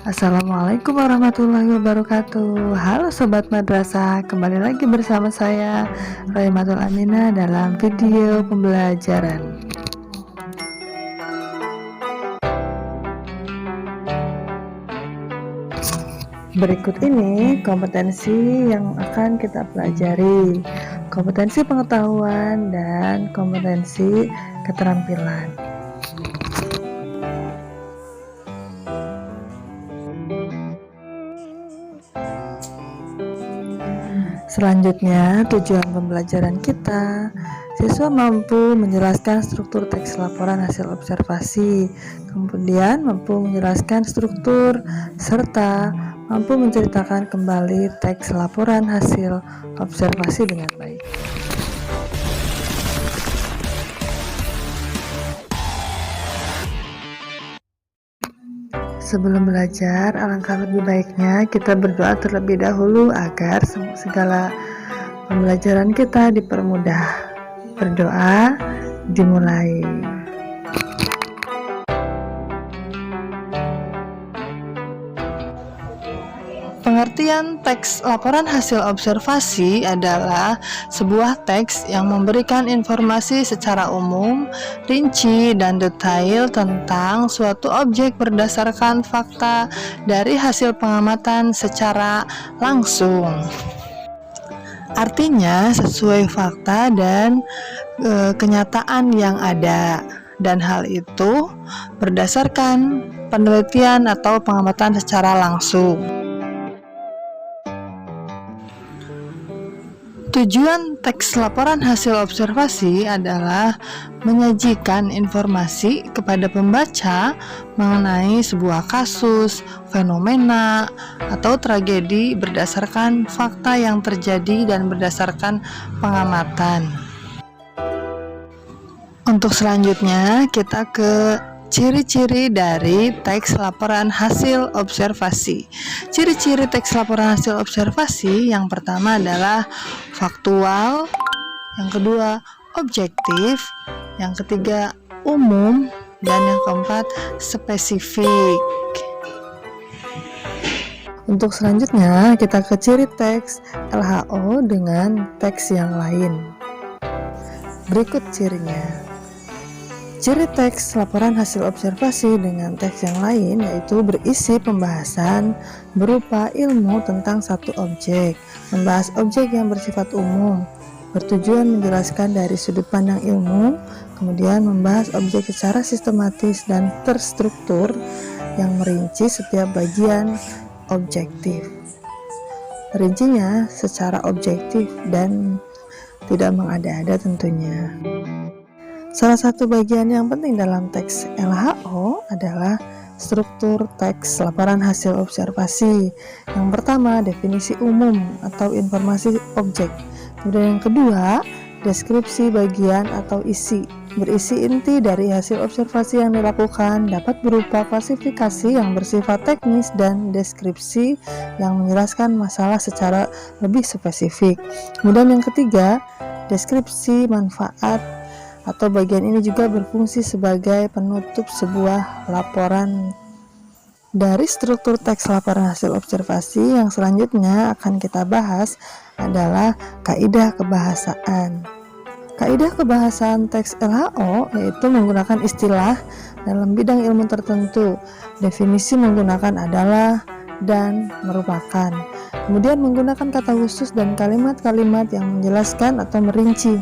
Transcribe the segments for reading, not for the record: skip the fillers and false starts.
Assalamualaikum warahmatullahi wabarakatuh. Halo Sobat Madrasah, kembali lagi bersama saya Roymatul Aminah dalam video pembelajaran. Berikut ini kompetensi yang akan kita pelajari, kompetensi pengetahuan dan kompetensi keterampilan. Selanjutnya, tujuan pembelajaran kita, siswa mampu menjelaskan struktur teks laporan hasil observasi, kemudian mampu menjelaskan struktur, serta mampu menceritakan kembali teks laporan hasil observasi dengan baik. Sebelum belajar, alangkah lebih baiknya kita berdoa terlebih dahulu agar segala pembelajaran kita dipermudah. Berdoa dimulai. Pengertian teks laporan hasil observasi adalah sebuah teks yang memberikan informasi secara umum, rinci, dan detail tentang suatu objek berdasarkan fakta dari hasil pengamatan secara langsung. Artinya sesuai fakta dan kenyataan yang ada, dan hal itu berdasarkan penelitian atau pengamatan secara langsung. Tujuan teks laporan hasil observasi adalah menyajikan informasi kepada pembaca mengenai sebuah kasus, fenomena, atau tragedi berdasarkan fakta yang terjadi dan berdasarkan pengamatan. Untuk selanjutnya, kita ke ciri-ciri dari teks laporan hasil observasi. Ciri-ciri teks laporan hasil observasi yang pertama adalah faktual, yang kedua objektif, yang ketiga umum, dan yang keempat spesifik. Untuk selanjutnya kita ke ciri teks LHO dengan teks yang lain. Berikut cirinya. Ciri teks laporan hasil observasi dengan teks yang lain yaitu berisi pembahasan berupa ilmu tentang satu objek, membahas objek yang bersifat umum, bertujuan menjelaskan dari sudut pandang ilmu, kemudian membahas objek secara sistematis dan terstruktur yang merinci setiap bagian objektif. Rincinya secara objektif dan tidak mengada-ada tentunya. Salah satu bagian yang penting dalam teks LHO adalah struktur teks laporan hasil observasi. Yang pertama, definisi umum atau informasi objek. Kemudian yang kedua, deskripsi bagian atau isi. Berisi inti dari hasil observasi yang dilakukan dapat berupa klasifikasi yang bersifat teknis dan deskripsi yang menjelaskan masalah secara lebih spesifik. Kemudian yang ketiga, deskripsi manfaat atau bagian ini juga berfungsi sebagai penutup sebuah laporan. Dari struktur teks laporan hasil observasi yang selanjutnya akan kita bahas adalah kaidah kebahasaan. Kaidah kebahasaan teks LHO yaitu menggunakan istilah dalam bidang ilmu tertentu. Definisi menggunakan adalah dan merupakan. Kemudian menggunakan kata khusus dan kalimat-kalimat yang menjelaskan atau merinci.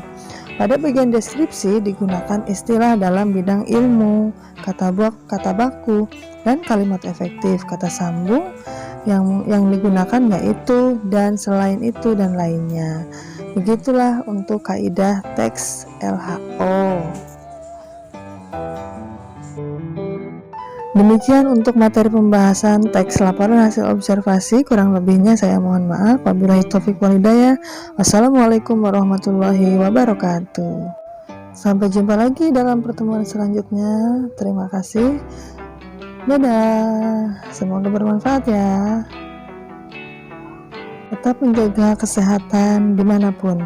Pada bagian deskripsi digunakan istilah dalam bidang ilmu, kata baku, dan kalimat efektif, kata sambung yang digunakan yaitu dan, selain itu, dan lainnya. Begitulah untuk kaidah teks LHO. Demikian untuk materi pembahasan teks laporan hasil observasi. Kurang lebihnya saya mohon maaf. Wabillahi taufiq wal hidayah. Wassalamualaikum warahmatullahi wabarakatuh. Sampai jumpa lagi dalam pertemuan selanjutnya. Terima kasih. Dadah. Semoga bermanfaat ya. Tetap menjaga kesehatan dimanapun.